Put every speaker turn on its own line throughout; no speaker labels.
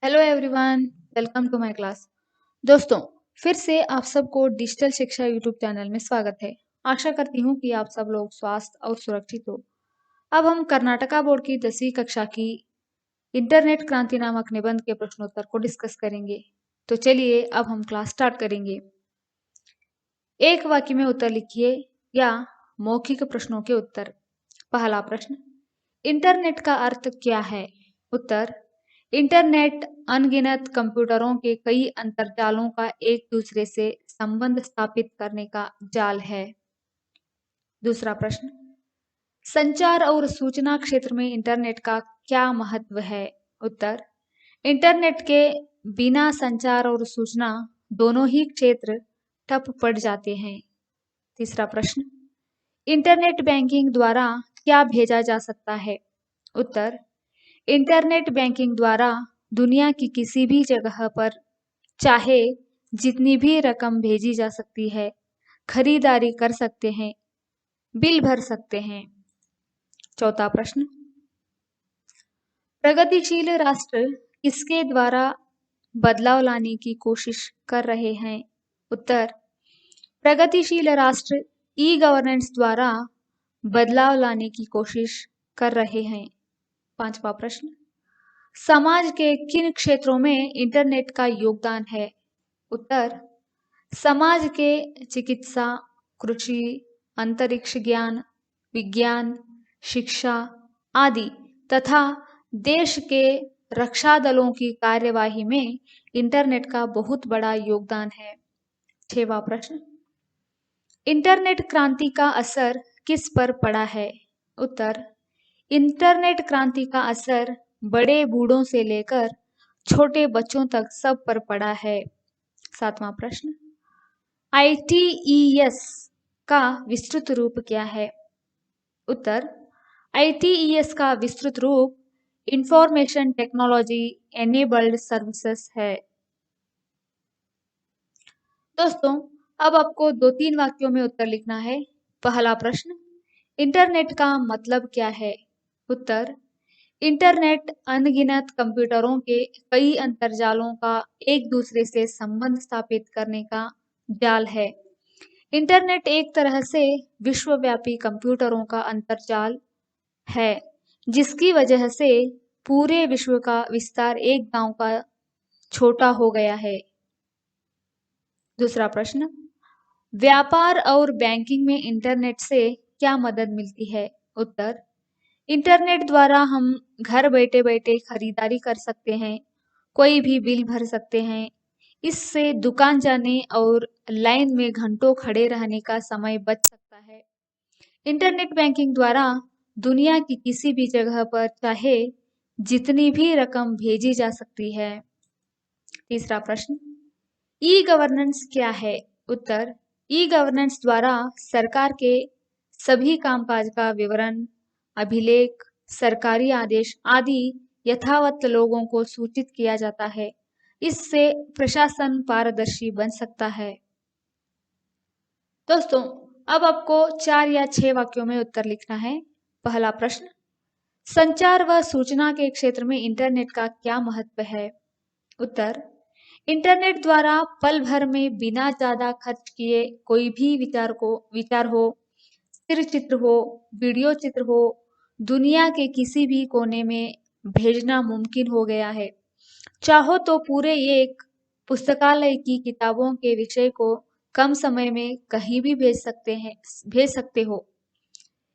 Hello everyone, welcome to my class. दोस्तों, फिर से आप सबको डिजिटल शिक्षा यूट्यूब चैनल में स्वागत है। आशा करती हूँ कि आप सब लोग स्वस्थ और सुरक्षित हो। अब हम कर्नाटका बोर्ड की 10वीं कक्षा की इंटरनेट क्रांति नामक निबंध के प्रश्नोत्तर को डिस्कस करेंगे। तो चलिए अब हम क्लास स्टार्ट करेंगे। एक वाक्य में उत्तर लिखिए या मौखिक प्रश्नों के उत्तर। पहला प्रश्न, इंटरनेट का अर्थ क्या है? उत्तर, इंटरनेट अनगिनत कंप्यूटरों के कई अंतरजालों का एक दूसरे से संबंध स्थापित करने का जाल है। दूसरा प्रश्न, संचार और सूचना क्षेत्र में इंटरनेट का क्या महत्व है? उत्तर, इंटरनेट के बिना संचार और सूचना दोनों ही क्षेत्र ठप पड़ जाते हैं। तीसरा प्रश्न, इंटरनेट बैंकिंग द्वारा क्या भेजा जा सकता है? उत्तर, इंटरनेट बैंकिंग द्वारा दुनिया की किसी भी जगह पर चाहे जितनी भी रकम भेजी जा सकती है, खरीदारी कर सकते हैं, बिल भर सकते हैं। चौथा प्रश्न, प्रगतिशील राष्ट्र किसके द्वारा बदलाव लाने की कोशिश कर रहे हैं? उत्तर, प्रगतिशील राष्ट्र ई गवर्नेंस द्वारा बदलाव लाने की कोशिश कर रहे हैं। पांचवा प्रश्न, समाज के किन क्षेत्रों में इंटरनेट का योगदान है? उत्तर, समाज के चिकित्सा, कृषि, अंतरिक्ष ज्ञान, विज्ञान, शिक्षा आदि तथा देश के रक्षा दलों की कार्यवाही में इंटरनेट का बहुत बड़ा योगदान है। छठवां प्रश्न, इंटरनेट क्रांति का असर किस पर पड़ा है? उत्तर, इंटरनेट क्रांति का असर बड़े बूढ़ों से लेकर छोटे बच्चों तक सब पर पड़ा है। सातवां प्रश्न, ITES का विस्तृत रूप क्या है? उत्तर, ITES का विस्तृत रूप इंफॉर्मेशन टेक्नोलॉजी एनेबल्ड सर्विसेज है। दोस्तों, अब आपको 2-3 वाक्यों में उत्तर लिखना है। पहला प्रश्न, इंटरनेट का मतलब क्या है? उत्तर, इंटरनेट अनगिनत कंप्यूटरों के कई अंतरजालों का एक दूसरे से संबंध स्थापित करने का जाल है। इंटरनेट एक तरह से विश्वव्यापी कंप्यूटरों का अंतरजाल है, जिसकी वजह से पूरे विश्व का विस्तार एक गांव का छोटा हो गया है। दूसरा प्रश्न, व्यापार और बैंकिंग में इंटरनेट से क्या मदद मिलती है? उत्तर, इंटरनेट द्वारा हम घर बैठे बैठे खरीदारी कर सकते हैं, कोई भी बिल भर सकते हैं। इससे दुकान जाने और लाइन में घंटों खड़े रहने का समय बच सकता है। इंटरनेट बैंकिंग द्वारा दुनिया की किसी भी जगह पर चाहे जितनी भी रकम भेजी जा सकती है। तीसरा प्रश्न, ई गवर्नेंस क्या है? उत्तर, ई गवर्नेंस द्वारा सरकार के सभी कामकाज का विवरण, अभिलेख, सरकारी आदेश आदि यथावत लोगों को सूचित किया जाता है। इससे प्रशासन पारदर्शी बन सकता है। दोस्तों, अब आपको 4 या 6 वाक्यों में उत्तर लिखना है। पहला प्रश्न, संचार व सूचना के क्षेत्र में इंटरनेट का क्या महत्व है? उत्तर, इंटरनेट द्वारा पल भर में बिना ज्यादा खर्च किए कोई भी विचार हो, स्थिर चित्र हो, वीडियो चित्र हो, दुनिया के किसी भी कोने में भेजना मुमकिन हो गया है। चाहो तो पूरे एक पुस्तकालय की किताबों के विषय को कम समय में कहीं भी भेज सकते हो।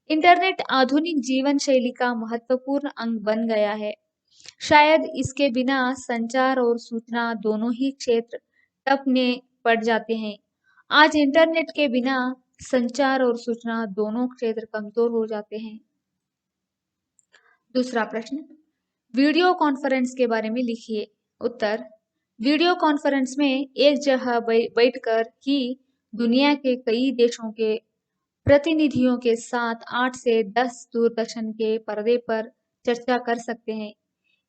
इंटरनेट आधुनिक जीवन शैली का महत्वपूर्ण अंग बन गया है। शायद इसके बिना संचार और सूचना दोनों ही क्षेत्र टपने पड़ जाते हैं। आज इंटरनेट के बिना संचार और सूचना दोनों क्षेत्र कमजोर हो जाते हैं। दूसरा प्रश्न, वीडियो कॉन्फ्रेंस के बारे में लिखिए। उत्तर, वीडियो कॉन्फ्रेंस में एक जगह बैठकर ही दुनिया के कई देशों के प्रतिनिधियों के साथ 8 से 10 दूरदर्शन के पर्दे पर चर्चा कर सकते हैं।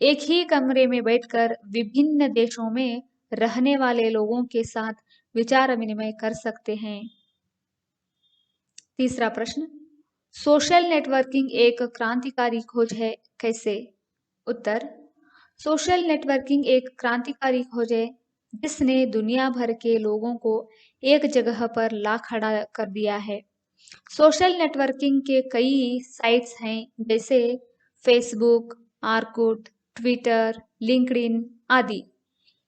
एक ही कमरे में बैठकर विभिन्न देशों में रहने वाले लोगों के साथ विचार विनिमय कर सकते हैं। तीसरा प्रश्न, सोशल नेटवर्किंग एक क्रांतिकारी खोज है, कैसे? उत्तर, सोशल नेटवर्किंग एक क्रांतिकारी खोज है जिसने दुनिया भर के लोगों को एक जगह पर ला खड़ा कर दिया है। सोशल नेटवर्किंग के कई साइट्स हैं जैसे फेसबुक, आर्कुट, ट्विटर, लिंक्डइन आदि।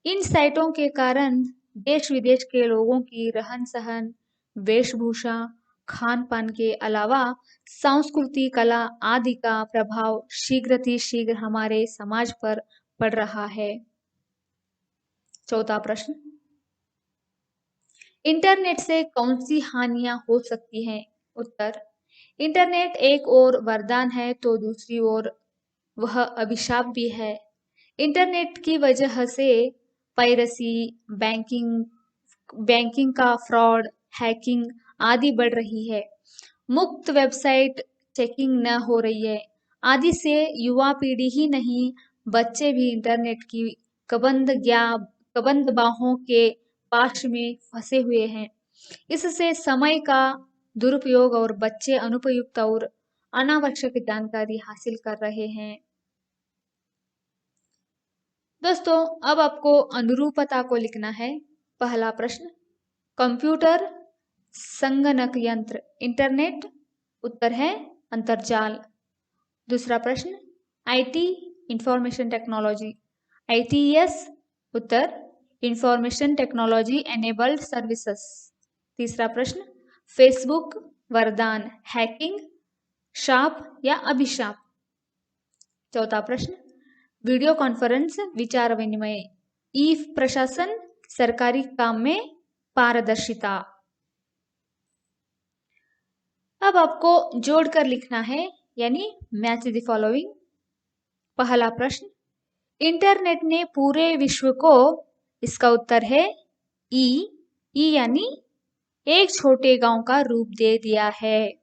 इन साइटों के कारण देश विदेश के लोगों की रहन सहन, वेशभूषा, खान पान के अलावा संस्कृति, कला आदि का प्रभाव शीघ्र हमारे समाज पर पड़ रहा है। चौथा प्रश्न, इंटरनेट से कौन सी हानियां हो सकती हैं? उत्तर, इंटरनेट एक ओर वरदान है तो दूसरी ओर वह अभिशाप भी है। इंटरनेट की वजह से पायरेसी, बैंकिंग का फ्रॉड, हैकिंग आदि बढ़ रही है। मुक्त वेबसाइट चेकिंग न हो रही है आदि से युवा पीढ़ी ही नहीं, बच्चे भी इंटरनेट की कबंद बाहों के पाश में फंसे हुए हैं। इससे समय का दुरुपयोग और बच्चे अनुपयुक्त और अनावश्यक जानकारी हासिल कर रहे हैं। दोस्तों, अब आपको अनुरूपता को लिखना है। पहला प्रश्न, कंप्यूटर, संगणक यंत्र, इंटरनेट। उत्तर है अंतरजाल। दूसरा प्रश्न, IT, information technology, ITS. Uttar, information technology enabled services. तीसरा प्रश्न, फेसबुक, वरदान, हैकिंग, शाप या अभिशाप। चौथा प्रश्न, वीडियो कॉन्फ्रेंस, विचार विनिमय, ई प्रशासन, सरकारी काम में पारदर्शिता। अब आपको जोड़कर लिखना है, यानी मैच द फॉलोइंग। पहला प्रश्न, इंटरनेट ने पूरे विश्व को, इसका उत्तर है ई यानी एक छोटे गांव का रूप दे दिया है।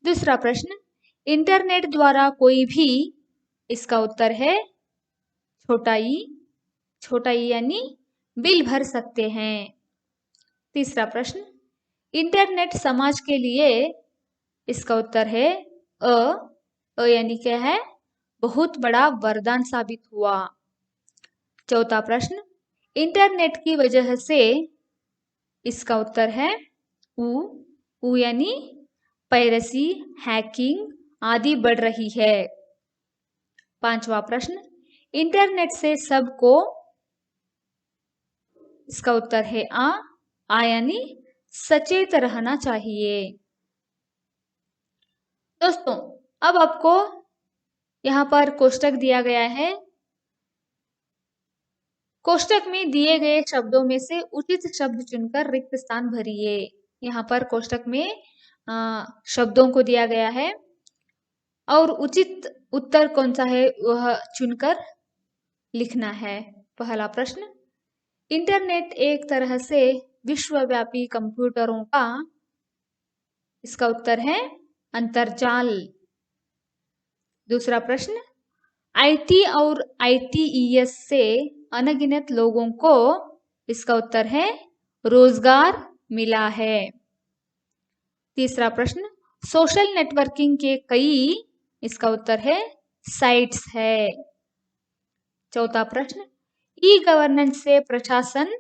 दूसरा प्रश्न, इंटरनेट द्वारा कोई भी, इसका उत्तर है छोटा ई यानी बिल भर सकते हैं। तीसरा प्रश्न, इंटरनेट समाज के लिए, इसका उत्तर है अ यानी क्या है, बहुत बड़ा वरदान साबित हुआ। चौथा प्रश्न, इंटरनेट की वजह से, इसका उत्तर है उ यानी पायरेसी, हैकिंग आदि बढ़ रही है। पांचवा प्रश्न, इंटरनेट से सबको, इसका उत्तर है आ यानी सचेत रहना चाहिए। दोस्तों, अब आपको यहाँ पर कोष्टक दिया गया है। कोष्टक में दिए गए शब्दों में से उचित शब्द चुनकर रिक्त स्थान भरिए। यहाँ पर कोष्टक में शब्दों को दिया गया है और उचित उत्तर कौन सा है वह चुनकर लिखना है। पहला प्रश्न, इंटरनेट एक तरह से विश्वव्यापी कंप्यूटरों का, इसका उत्तर है अंतरजाल। दूसरा प्रश्न, आईटी और आईटीईएस से अनगिनत लोगों को, इसका उत्तर है रोजगार मिला है। तीसरा प्रश्न, सोशल नेटवर्किंग के कई, इसका उत्तर है साइट्स है। चौथा प्रश्न, ई गवर्नेंस से प्रशासन,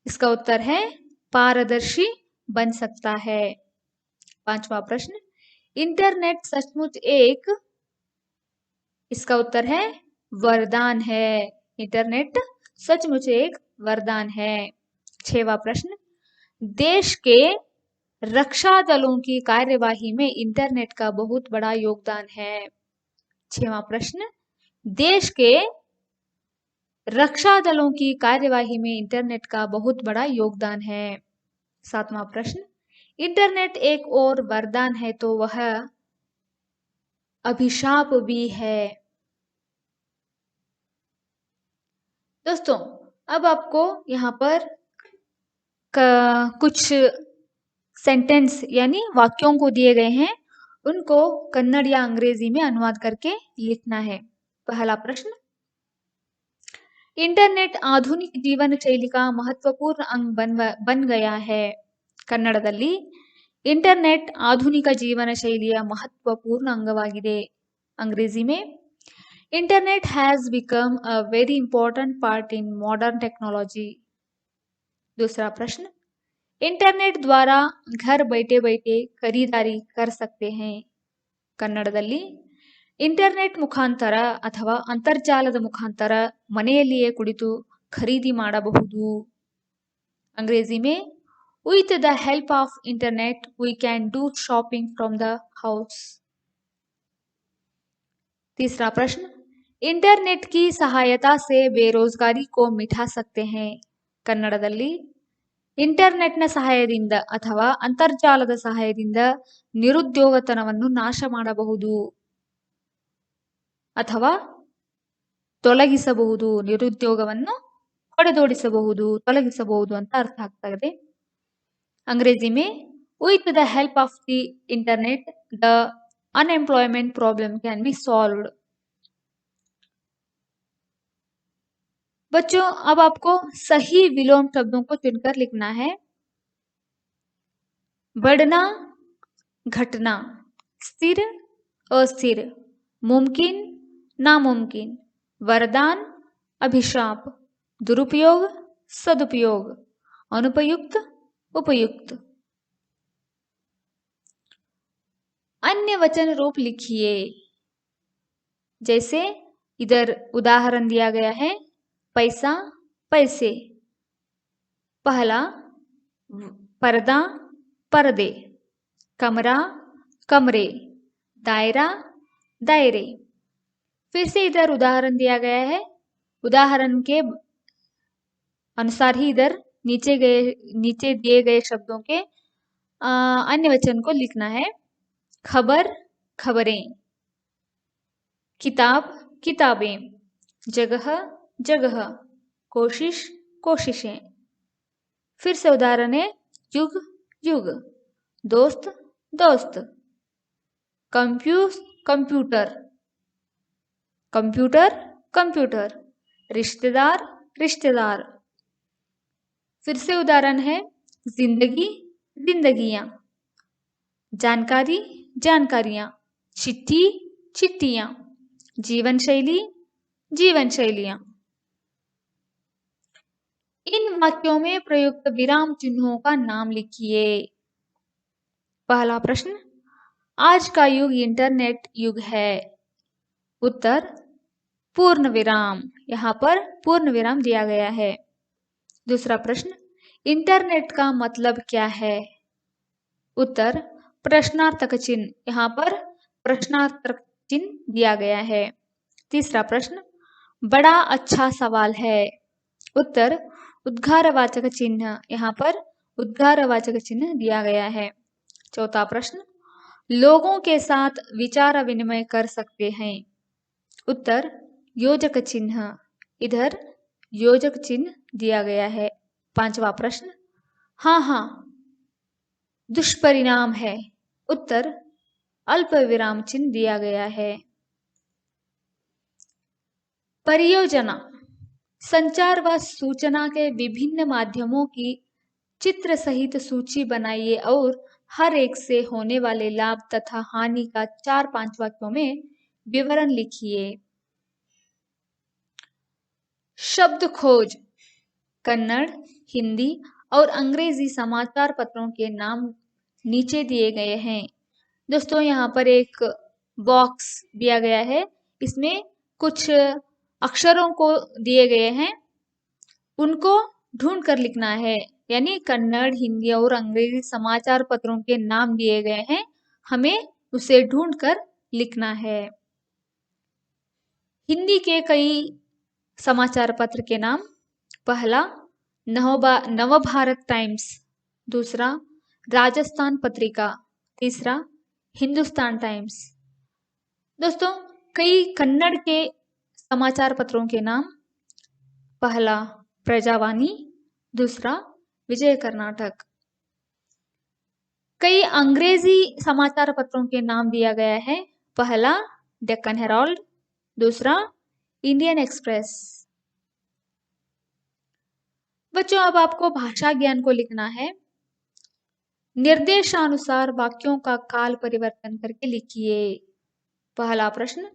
इसका उत्तर है पारदर्शी बन सकता है। पांचवा प्रश्न, इंटरनेट सचमुच एक, इसका उत्तर है वरदान है। इंटरनेट सचमुच एक वरदान है। छठवां प्रश्न, देश के रक्षा दलों की कार्यवाही में इंटरनेट का बहुत बड़ा योगदान है। छठवां प्रश्न, देश के रक्षा दलों की कार्यवाही में इंटरनेट का बहुत बड़ा योगदान है। सातवां प्रश्न, इंटरनेट एक और वरदान है तो वह अभिशाप भी है। दोस्तों, अब आपको यहाँ पर कुछ सेंटेंस यानी वाक्यों को दिए गए हैं, उनको कन्नड़ या अंग्रेजी में अनुवाद करके लिखना है। पहला प्रश्न, इंटरनेट आधुनिक जीवन शैली का महत्वपूर्ण अंग बन गया है। ಕನ್ನಡದಲ್ಲಿ इंटरनेट आधुनिक जीवन शैलिಯ महत्वपूर्ण अंगवाಗಿದೆ। अंग्रेजी में, internet has become a very important part in modern technology. दूसरा प्रश्न, इंटरनेट द्वारा घर बैठे बैठे खरीदारी कर सकते हैं। ಕನ್ನಡದಲ್ಲಿ ಇಂಟರ್ನೆಟ್ ಮುಖಾಂತರ ಅಥವಾ ಅಂತರ್ಜಾಲದ ಮುಖಾಂತರ ಮನೆಯಲ್ಲಿಯೇ ಕುಳಿತು ಖರೀದಿ ಮಾಡಬಹುದು। अंग्रेजी में with the help of internet we can do shopping from the house। तीसरा प्रश्न, इंटरनेट की सहायता से बेरोजगारी को मिटा सकते हैं। ಕನ್ನಡದಲ್ಲಿ ಇಂಟರ್ನೆಟ್ನ ಸಹಾಯದಿಂದ ಅಥವಾ ಅಂತರ್ಜಾಲದ ಸಹಾಯದಿಂದ ನಿರುದ್ಯೋಗತನವನ್ನು ನಾಶ ಮಾಡಬಹುದು ಅಥವಾ ತೊಲಗಿಸಬಹುದು, ನಿರುದ್ಯೋಗವನ್ನು ಹೊಡೆದೋಡಿಸಬಹುದು, ತೊಲಗಿಸಬಹುದು ಅಂತ ಅರ್ಥ ಆಗ್ತದೆ। अंग्रेजी में with the help of the internet the unemployment problem can be solved। बच्चों अब आपको सही विलोम शब्दों को चुनकर लिखना है। बढ़ना, घटना, स्थिर, अस्थिर, मुमकिन, नामुमकिन, वरदान, अभिशाप, दुरुपयोग, सदुपयोग, अनुपयुक्त, उपयुक्त। अन्य वचन रूप लिखिए। जैसे इधर उदाहरण दिया गया है, पैसा, पैसे। पहला, पर्दा, पर्दे, कमरा, कमरे, दायरा, दायरे। फिर से इधर उदाहरण दिया गया है, उदाहरण के अनुसार ही इधर नीचे दिए गए शब्दों के अन्य वचन को लिखना है। खबर, खबरें, किताब, किताबें, जगह, जगह, कोशिश, कोशिशें। फिर से उदाहरण है, युग, युग, दोस्त, दोस्त, कंप्यूटर, कंप्यूटर, कंप्यूटर, रिश्तेदार, रिश्तेदार। फिर से उदाहरण है, जिंदगी, जिंदगियां, जानकारी, जानकारियां, चिट्ठी, चिट्ठियां, जीवन शैली, जीवन शैलियां। इन वाक्यों में प्रयुक्त विराम चिन्हों का नाम लिखिए। पहला प्रश्न, आज का युग इंटरनेट युग है। उत्तर, पूर्ण विराम। यहाँ पर पूर्ण विराम दिया गया है। दूसरा प्रश्न, इंटरनेट का मतलब क्या है? उत्तर, प्रश्नार्थक चिन्ह। यहाँ पर प्रश्नार्थक चिन्ह दिया गया है। तीसरा प्रश्न, बड़ा अच्छा सवाल है। उत्तर, उद्गारवाचक चिन्ह। यहाँ पर उद्गारवाचक चिन्ह दिया गया है। चौथा प्रश्न, लोगों के साथ विचार विनिमय कर सकते हैं। उत्तर, योजक चिन्ह। इधर योजक चिन्ह दिया गया है। पांचवा प्रश्न, हाँ हाँ दुष्परिणाम है। उत्तर, अल्प विराम चिन्ह दिया गया है। परियोजना, संचार व सूचना के विभिन्न माध्यमों की चित्र सहित सूची बनाइए और हर एक से होने वाले लाभ तथा हानि का 4-5 वाक्यों में विवरण लिखिए। शब्द खोज, कन्नड़, हिंदी और अंग्रेजी समाचार पत्रों के नाम नीचे दिए गए हैं। दोस्तों यहाँ पर एक बॉक्स दिया गया है, इसमें कुछ अक्षरों को दिए गए हैं, उनको ढूंढ कर लिखना है। यानी कन्नड़, हिंदी और अंग्रेजी समाचार पत्रों के नाम दिए गए हैं, हमें उसे ढूंढ कर लिखना है। हिंदी के कई समाचार पत्र के नाम, पहला नवभारत टाइम्स, दूसरा राजस्थान पत्रिका, तीसरा हिंदुस्तान टाइम्स। दोस्तों कई कन्नड़ के समाचार पत्रों के नाम, पहला प्रजावाणी, दूसरा विजय कर्नाटक। कई अंग्रेजी समाचार पत्रों के नाम दिया गया है, पहला डेक्कन हेराल्ड, दूसरा इंडियन एक्सप्रेस। बच्चों अब आपको भाषा ज्ञान को लिखना है। निर्देशानुसार वाक्यों का काल परिवर्तन करके लिखिए। पहला प्रश्न,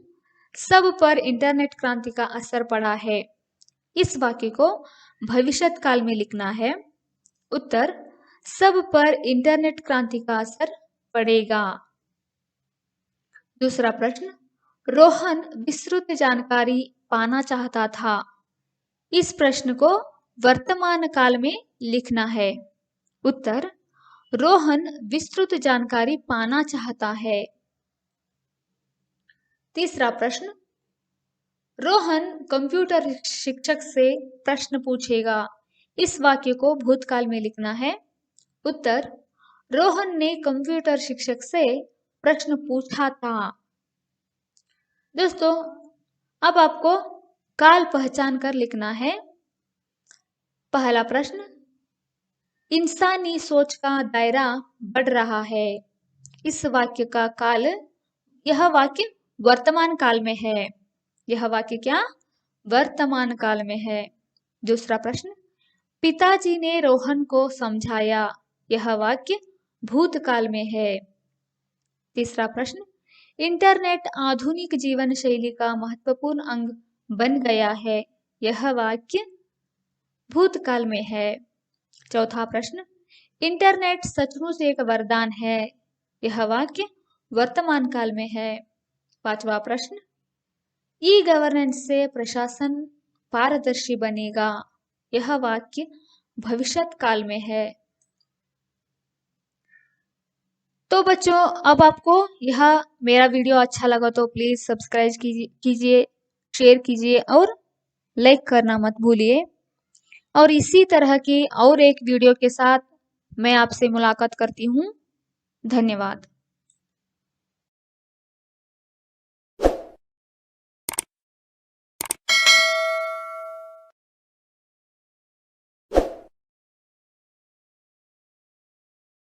सब पर इंटरनेट क्रांति का असर पड़ा है। इस वाक्य को भविष्यत काल में लिखना है। उत्तर, सब पर इंटरनेट क्रांति का असर पड़ेगा। दूसरा प्रश्न, रोहन विस्तृत जानकारी पाना चाहता था। इस प्रश्न को वर्तमान काल में लिखना है। उत्तर, रोहन विस्तृत जानकारी पाना चाहता है। तीसरा प्रश्न, रोहन कंप्यूटर शिक्षक से प्रश्न पूछेगा। इस वाक्य को भूतकाल में लिखना है। उत्तर, रोहन ने कंप्यूटर शिक्षक से प्रश्न पूछा था। दोस्तों, अब आपको काल पहचान कर लिखना है। पहला प्रश्न, इंसानी सोच का दायरा बढ़ रहा है। इस वाक्य का काल, यह वाक्य वर्तमान काल में है। यह वाक्य क्या? वर्तमान काल में है। दूसरा प्रश्न, पिताजी ने रोहन को समझाया। यह वाक्य भूतकाल में है। तीसरा प्रश्न, इंटरनेट आधुनिक जीवन शैली का महत्वपूर्ण अंग बन गया है। यह वाक्य भूतकाल में है। चौथा प्रश्न, इंटरनेट सचमुच एक वरदान है। यह वाक्य वर्तमान काल में है। पांचवा प्रश्न, ई गवर्नेंस से प्रशासन पारदर्शी बनेगा। यह वाक्य भविष्यत काल में है। तो बच्चों, अब आपको यह मेरा वीडियो अच्छा लगा तो प्लीज सब्सक्राइब कीजिए, शेयर कीजिए और लाइक करना मत भूलिए। और इसी तरह की और एक वीडियो के साथ मैं आपसे मुलाकात करती हूँ। धन्यवाद।